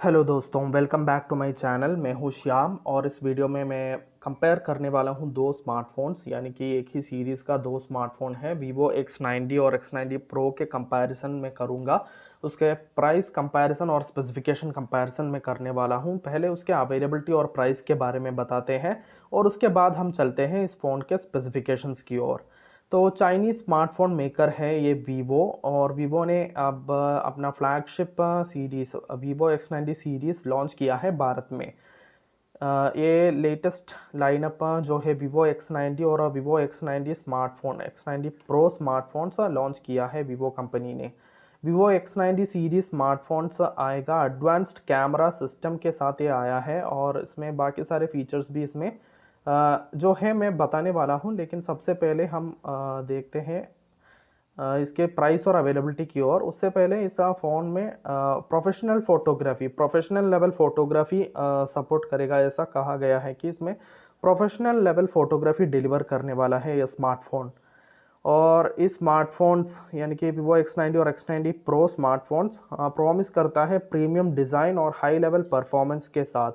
Hello दोस्तों, welcome back to my channel. मैं हूं श्याम और इस वीडियो में मैं कंपेयर करने वाला हूं दो स्मार्टफोन्स, यानी कि एक ही सीरीज़ का दो स्मार्टफोन है Vivo X90 और X90 Pro के कंपैरिजन में करूंगा। उसके प्राइस कंपैरिजन और स्पेसिफिकेशन कंपैरिजन में करने वाला हूं। पहले उसके अवेलेबिलिटी और प्राइस के बारे में बताते हैं और उसके बाद हम चलते हैं इस फ़ोन के स्पेसिफिकेशंस की ओर। तो चाइनीज स्मार्टफोन मेकर है ये वीवो, और वीवो ने अब अपना flagship series Vivo X90 series launch किया है भारत में। ये लेटेस्ट लाइनअप जो है वीवो X90 और Vivo X90 smartphone X90 pro smartphones launch किया है वीवो कंपनी ने। वीवो X90 सीरीज स्मार्टफोन्स आएगा एडवांस्ड कैमरा सिस्टम के साथ, ये आया है और इसमें बाकी सारे फीचर्स भी इसमें जो है मैं बताने वाला हूं। लेकिन सबसे पहले हम देखते हैं इसके प्राइस और अवेलेबिलिटी की ओर। उससे पहले इस फ़ोन में प्रोफेशनल लेवल फोटोग्राफी सपोर्ट करेगा। ऐसा कहा गया है कि इसमें प्रोफेशनल लेवल फोटोग्राफी डिलीवर करने वाला है यह स्मार्टफोन। और इस स्मार्टफोन्स यानी कि Vivo X90 और X90 Pro स्मार्टफोन्स प्रॉमिस करता है प्रीमियम डिज़ाइन और हाई लेवल परफॉर्मेंस के साथ,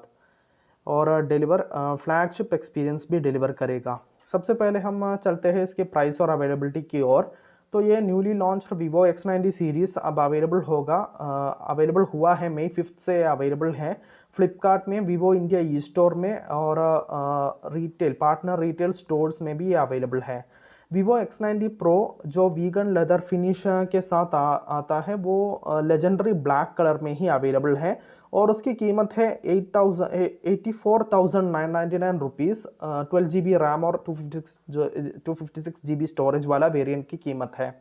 और डिलीवर फ्लैगशिप एक्सपीरियंस भी डिलीवर करेगा। सबसे पहले हम चलते हैं इसके प्राइस और अवेलेबिलिटी की ओर। तो ये newly launch Vivo X90 series अब अवेलेबल हुआ है मई 5 से अवेलेबल है फ्लिपकार्ट में, Vivo इंडिया ई स्टोर में और रिटेल पार्टनर रिटेल स्टोर्स में भी ये अवेलेबल है। Vivo X90 Pro जो वीगन लेदर फिनिश के साथ आता है वो लेजेंडरी ब्लैक कलर में ही अवेलेबल है और उसकी कीमत है 84,999 रुपीज़। 12 GB रैम और 256 GB स्टोरेज वाला वेरिएंट की कीमत है।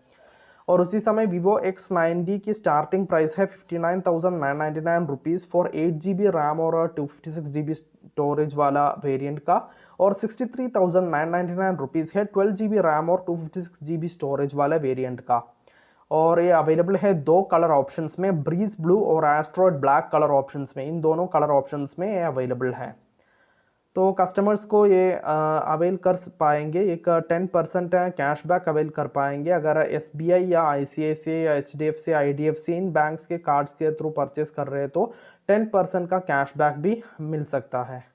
और उसी समय Vivo X90 की स्टार्टिंग प्राइस है 59,999 रुपीज़ फॉर 8 GB रैम और 256 GB स्टोरेज वाला वेरिएंट का, और 63,999 रुपीज़ है 12 GB रैम और 256 GB स्टोरेज वाला वेरिएंट का। और ये अवेलेबल है दो कलर ऑप्शंस में, ब्रीज ब्लू और एस्ट्रॉयड ब्लैक कलर ऑप्शंस में। इन दोनों कलर ऑप्शंस में ये अवेलेबल है। तो कस्टमर्स को ये अवेल कर पाएंगे, एक 10% कैशबैक अवेल कर पाएंगे अगर SBI या ICICI या HDFC IDFC इन बैंक्स के कार्ड्स के थ्रू परचेस कर रहे हैं तो 10% का कैशबैक भी मिल सकता है।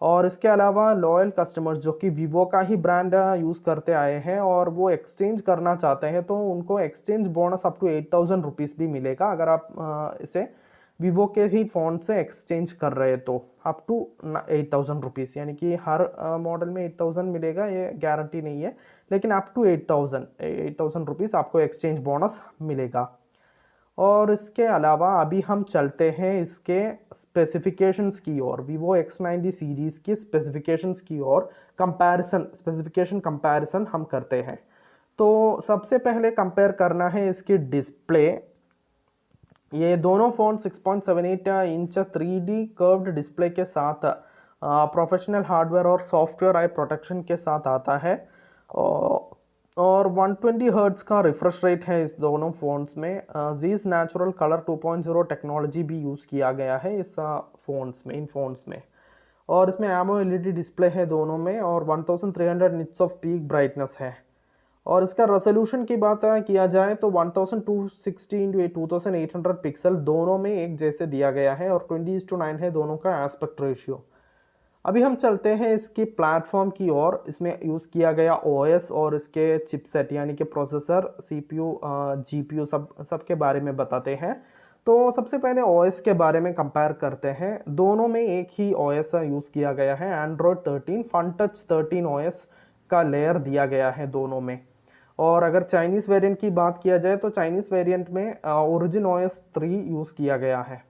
और इसके अलावा लॉयल कस्टमर्स जो कि वीवो का ही ब्रांड यूज़ करते आए हैं और वो एक्सचेंज करना चाहते हैं तो उनको exchange bonus up to 8,000 rupees भी मिलेगा अगर आप इसे वीवो के ही फ़ोन से एक्सचेंज कर रहे हैं तो अप टू 8,000 रुपीज़, यानी कि हर मॉडल में 8,000 मिलेगा ये गारंटी नहीं है, लेकिन अप टू 8,000 रुपीज़ आपको एक्सचेंज बोनस मिलेगा। और इसके अलावा अभी हम चलते हैं इसके स्पेसिफिकेशंस की ओर, Vivo X90 सीरीज़ की स्पेसिफिकेशंस की ओर। स्पेसिफिकेशन कंपैरिजन हम करते हैं। तो सबसे पहले कंपेयर करना है इसकी डिस्प्ले। ये दोनों phone 6.78 inch 3D curved display के साथ प्रोफेशनल हार्डवेयर और सॉफ्टवेयर आई प्रोटेक्शन के साथ आता है, और 120 हर्ट्ज का रिफ्रेश रेट है इस दोनों फ़ोन्स में। जीज नेचुरल कलर 2.0 टेक्नोलॉजी भी यूज़ किया गया है इस इन फ़ोन्स में। और इसमें AMOLED डिस्प्ले है दोनों में और 1300 निट्स ऑफ पीक ब्राइटनेस है। और इसका रेजोल्यूशन की बात किया जाए तो 1260x2800 पिक्सल दोनों में एक जैसे दिया गया है और 20:9 है दोनों का एस्पेक्ट रेशियो। अभी हम चलते हैं इसकी प्लेटफॉर्म की ओर। इसमें यूज़ किया गया OS और इसके चिपसेट यानी कि प्रोसेसर, CPU, GPU सब के बारे में बताते हैं। तो सबसे पहले OS के बारे में कंपेयर करते हैं। दोनों में एक ही OS यूज़ किया गया है, Android 13 FunTouch 13 OS का लेयर दिया गया है दोनों में। और अगर चाइनीज़ वेरिएंट की बात किया जाए तो चाइनीज़ वेरिएंट में Origin OS 3 यूज़ किया गया है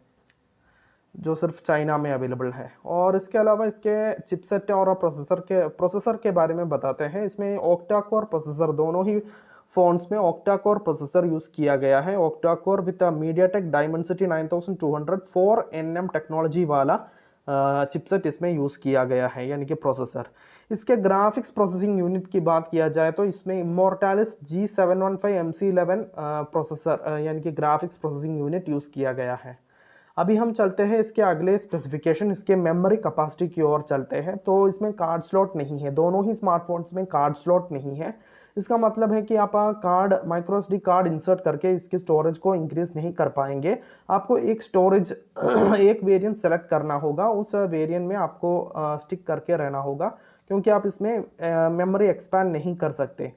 जो सिर्फ चाइना में अवेलेबल है। और इसके अलावा इसके चिपसेट और प्रोसेसर के बारे में बताते हैं। इसमें ऑक्टा कोर प्रोसेसर, दोनों ही फ़ोन्स में ऑक्टा कोर प्रोसेसर यूज़ किया गया है। Octa core with MediaTek Dimensity 9200 4nm technology वाला चिपसेट इसमें यूज़ किया गया है, यानी कि प्रोसेसर। इसके ग्राफिक्स प्रोसेसिंग यूनिट की बात किया जाए तो इसमें इमोर्टालिस G715 MC11 प्रोसेसर यानी कि ग्राफिक्स प्रोसेसिंग यूनिट यूज़ किया गया है। अभी हम चलते हैं इसके अगले स्पेसिफिकेशन, इसके मेमोरी कैपेसिटी की ओर चलते हैं। तो इसमें कार्ड स्लॉट नहीं है, दोनों ही स्मार्टफोन्स में कार्ड स्लॉट नहीं है। इसका मतलब है कि आप card micro SD card insert करके इसकी स्टोरेज को इंक्रीज नहीं कर पाएंगे। आपको एक स्टोरेज एक वेरिएंट सेलेक्ट करना होगा, उस वेरिएंट में आपको स्टिक करके रहना होगा, क्योंकि आप इसमें मेमोरी एक्सपैंड नहीं कर सकते।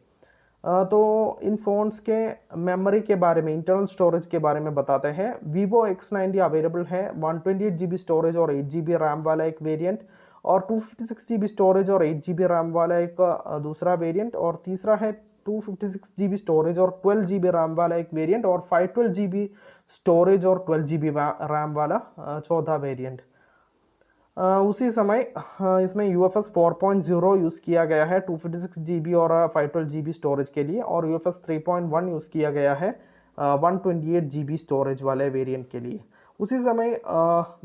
तो इन फ़ोन्स के मेमोरी के बारे में, इंटरनल स्टोरेज के बारे में बताते हैं। Vivo X90 अवेलेबल है 128 GB स्टोरेज और 8 GB रैम वाला एक वेरिएंट, और 256 GB स्टोरेज और 8 GB रैम वाला एक दूसरा वेरिएंट, और तीसरा है 256 GB स्टोरेज और 12 GB रैम वाला एक वेरिएंट, और 512 GB स्टोरेज और 12 GB रैम वाला चौथा वेरिएंट। उसी समय इसमें UFS 4.0 यूज़ किया गया है 256 GB और 512 GB स्टोरेज के लिए, और UFS 3.1 यूज़ किया गया है 128 GB स्टोरेज वाले वेरिएंट के लिए। उसी समय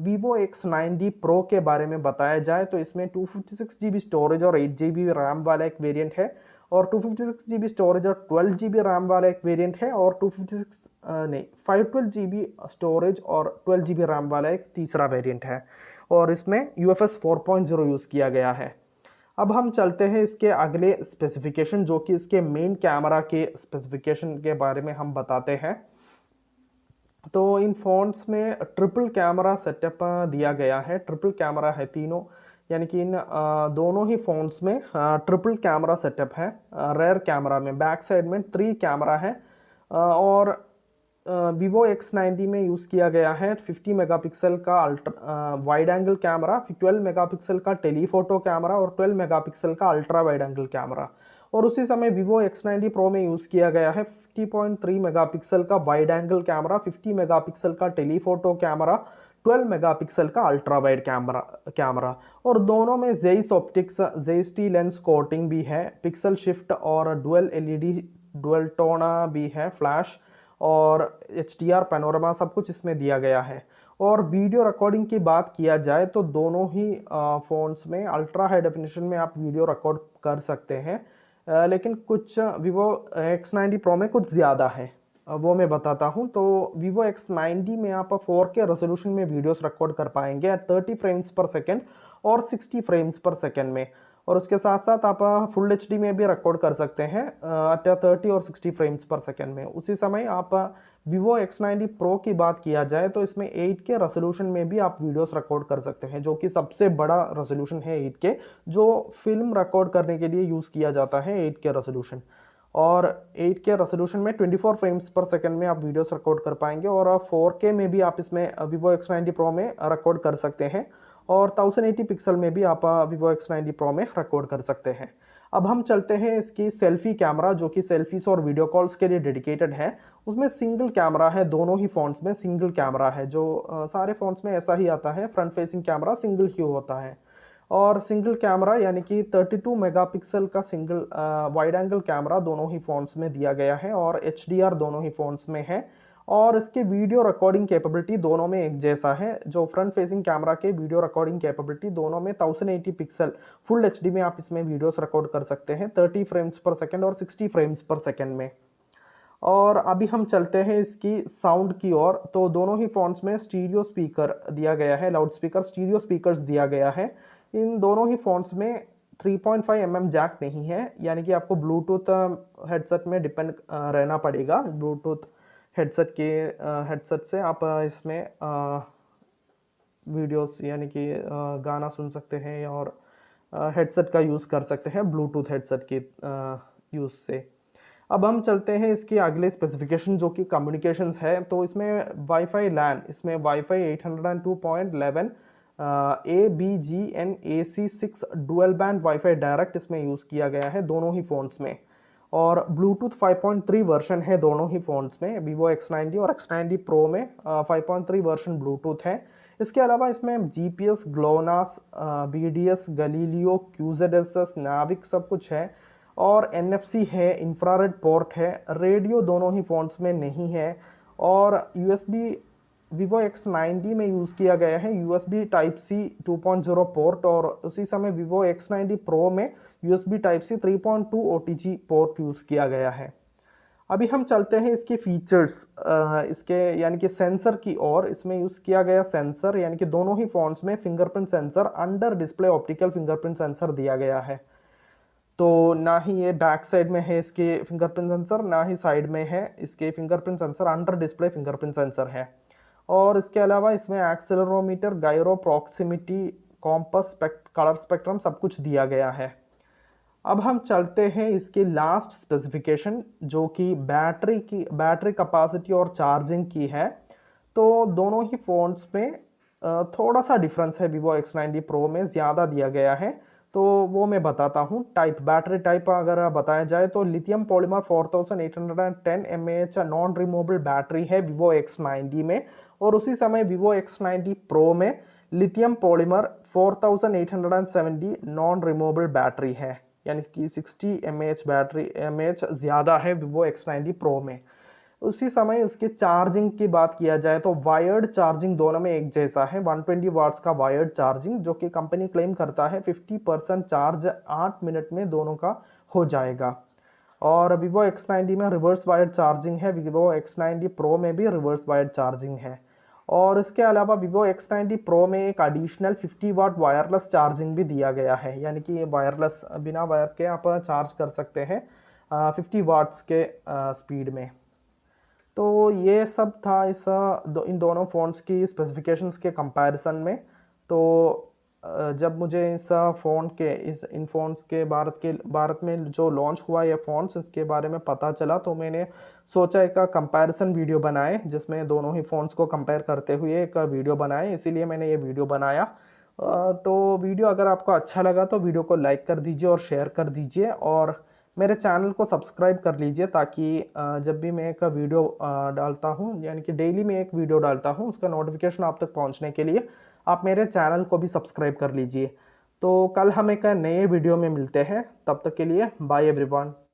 Vivo X90 Pro के बारे में बताया जाए तो इसमें 256 GB स्टोरेज और 8 GB रैम वाला एक वेरिएंट है, और 256 GB स्टोरेज और 12 GB रैम वाला एक वेरिएंट है, और 512 GB स्टोरेज और 12 GB रैम वाला एक तीसरा वेरिएंट है, और इसमें UFS 4.0 यूज़ किया गया है। अब हम चलते हैं इसके अगले स्पेसिफिकेशन, जो कि इसके मेन कैमरा के स्पेसिफिकेशन के बारे में हम बताते हैं। तो इन फ़ोन्स में ट्रिपल कैमरा सेटअप दिया गया है, ट्रिपल कैमरा है तीनों, यानी कि इन दोनों ही फ़ोन्स में ट्रिपल कैमरा सेटअप है। रेयर कैमरा में बैक साइड में 3 कैमरा है, और Vivo X90 में यूज़ किया गया है 50 मेगापिक्सल का वाइड एंगल कैमरा, 12 मेगापिक्सल का टेलीफोटो कैमरा और 12 मेगापिक्सल का अल्ट्रा वाइड एंगल कैमरा। और उसी समय Vivo X90 Pro में यूज़ किया गया है 50.3 मेगापिक्सल का वाइड एंगल कैमरा, 50 मेगापिक्सल का टेलीफोटो कैमरा, 12 मेगापिक्सल का अल्ट्रा वाइड कैमरा। और दोनों में जेइस ऑप्टिक्स जेएसटी लेंस कोटिंग भी है, पिक्सल शिफ्ट और डुअल एलईडी डुअल टोना भी है, फ्लैश और HDR पैनोरामा सब कुछ इसमें दिया गया है। और वीडियो रिकॉर्डिंग की बात किया जाए तो दोनों ही फ़ोन्स में अल्ट्रा हाई डेफिनेशन में आप वीडियो रिकॉर्ड कर सकते हैं, लेकिन कुछ Vivo X90 Pro में कुछ ज़्यादा है, वो मैं बताता हूँ। तो Vivo X90 में आप 4K रेजोल्यूशन में वीडियोस रिकॉर्ड कर पाएंगे 30 फ्रेम्स पर सेकेंड और 60 फ्रेम्स पर सेकेंड में, और उसके साथ साथ आप फुल HD में भी रिकॉर्ड कर सकते हैं 30 और 60 फ्रेम्स पर सेकेंड में। उसी समय आप Vivo X90 Pro की बात किया जाए तो इसमें 8K रेजोल्यूशन में भी आप वीडियोस रिकॉर्ड कर सकते हैं, जो कि सबसे बड़ा रेजोल्यूशन है 8K, जो फिल्म रिकॉर्ड करने के लिए यूज़ किया जाता है 8K रेजोल्यूशन। और 8K रेजोल्यूशन में 24 फ्रेम्स पर सेकंड में आप वीडियोस रिकॉर्ड कर पाएंगे, और 4K में भी आप इसमें Vivo X90 Pro में रिकॉर्ड कर सकते हैं, और 1080 पिक्सल में भी आप Vivo X90 Pro में रिकॉर्ड कर सकते हैं। अब हम चलते हैं इसकी सेल्फी कैमरा, जो कि सेल्फीज और वीडियो कॉल्स के लिए डेडिकेटेड है। उसमें सिंगल कैमरा है, दोनों ही फ़ोन्स में सिंगल कैमरा है, जो सारे फ़ोन्स में ऐसा ही आता है, फ्रंट फेसिंग कैमरा सिंगल ही होता है। और सिंगल कैमरा यानी कि 32 मेगापिक्सल का सिंगल वाइड एंगल कैमरा दोनों ही फ़ोन्स में दिया गया है, और HDR दोनों ही फ़ोन्स में है। और इसके वीडियो रिकॉर्डिंग कैपेबिलिटी दोनों में एक जैसा है, जो फ्रंट फेसिंग कैमरा के वीडियो रिकॉर्डिंग कैपेबिलिटी दोनों में 1080 पिक्सल फुल HD में आप इसमें वीडियोस रिकॉर्ड कर सकते हैं 30 फ्रेम्स पर सेकेंड और 60 फ्रेम्स पर सेकेंड में। और अभी हम चलते हैं इसकी साउंड की ओर। तो दोनों ही फ़ोन्स में स्टीरियो स्पीकर दिया गया है, लाउड स्पीकर स्टीरियो स्पीकर्स दिया गया है। इन दोनों ही फ़ोन्स में 3.5 mm जैक नहीं है, यानी कि आपको ब्लूटूथ हेडसेट में डिपेंड रहना पड़ेगा। ब्लूटूथ हेडसेट से आप इसमें वीडियोस यानी कि गाना सुन सकते हैं, और हेडसेट का यूज़ कर सकते हैं ब्लूटूथ हेडसेट के यूज़ से। अब हम चलते हैं इसके अगले स्पेसिफिकेशन, जो कि कम्युनिकेशंस है। तो इसमें वाईफाई लैन, इसमें wifi 802.11 ABGN AC6 dual band wifi direct इसमें यूज़ किया गया है दोनों ही फ़ोन्स में, और ब्लूटूथ 5.3 वर्जन है दोनों ही फ़ोन्स में, Vivo X90 और X90 Pro में 5.3 वर्जन ब्लूटूथ है। इसके अलावा इसमें GPS, GLONASS, BDS, Galileo, QZSS, नाविक सब कुछ है, और NFC है, इंफ्रारेड पोर्ट है। रेडियो दोनों ही फ़ोन्स में नहीं है, और USB Vivo X90 में यूज़ किया गया है USB Type-C 2.0 पोर्ट, और उसी समय Vivo X90 Pro में USB Type-C 3.2 OTG port use किया गया है। अभी हम चलते हैं इसके फीचर्स, इसके यानी कि सेंसर की ओर। इसमें यूज़ किया गया सेंसर, यानी कि दोनों ही फ़ोन्स में fingerprint sensor under display optical fingerprint sensor दिया गया है। तो ना ही ये बैक साइड में है इसके फिंगरप्रिंट सेंसर, ना ही साइड में है इसके fingerprint sensor, under display fingerprint sensor है। और इसके अलावा इसमें accelerometer, gyro, proximity, compass, colour spectrum सब कुछ दिया गया है। अब हम चलते हैं इसकी लास्ट स्पेसिफिकेशन जो कि बैटरी कैपेसिटी और चार्जिंग की है। तो दोनों ही फ़ोन्स में थोड़ा सा डिफरेंस है। Vivo X90 Pro में ज़्यादा दिया गया है, तो वो मैं बताता हूँ। बैटरी टाइप अगर बताया जाए तो lithium polymer 4810 mAh non removable battery है Vivo X90 में, और उसी समय Vivo X90 Pro में lithium polymer 4870 non removable battery है, यानी कि 60 mAh बैटरी ज़्यादा है Vivo X90 Pro में। उसी समय उसके चार्जिंग की बात किया जाए तो वायर्ड चार्जिंग दोनों में एक जैसा है, 120 वाट्स का वायर्ड चार्जिंग, जो कि कंपनी क्लेम करता है 50% चार्ज 8 मिनट में दोनों का हो जाएगा। और Vivo X90 में रिवर्स वायर्ड चार्जिंग है, Vivo X90 Pro में भी रिवर्स वायर्ड चार्जिंग है। और इसके अलावा Vivo X90 Pro में एक एडिशनल 50 वाट वायरलेस चार्जिंग भी दिया गया है, यानी कि ये वायरलेस बिना वायर के आप चार्ज कर सकते हैं 50 वाट्स के स्पीड में। तो ये सब था इन दोनों फ़ोन्स की स्पेसिफिकेशंस के कंपैरिजन में। तो जब मुझे इन फ़ोन्स के भारत में जो लॉन्च हुआ ये फ़ोन्स, इसके बारे में पता चला, तो मैंने सोचा एक कंपैरिजन वीडियो बनाए जिसमें दोनों ही फ़ोन्स को कंपेयर करते हुए एक वीडियो बनाए, इसीलिए मैंने ये वीडियो बनाया। तो वीडियो अगर आपको अच्छा लगा तो वीडियो को लाइक कर दीजिए और शेयर कर दीजिए, और मेरे चैनल को सब्सक्राइब कर लीजिए, ताकि जब भी मैं एक वीडियो डालता हूँ, यानी कि डेली मैं एक वीडियो डालता हूँ, उसका नोटिफिकेशन आप तक पहुँचने के लिए आप मेरे चैनल को भी सब्सक्राइब कर लीजिए। तो कल हम एक नए वीडियो में मिलते हैं, तब तक के लिए बाय एवरीवन।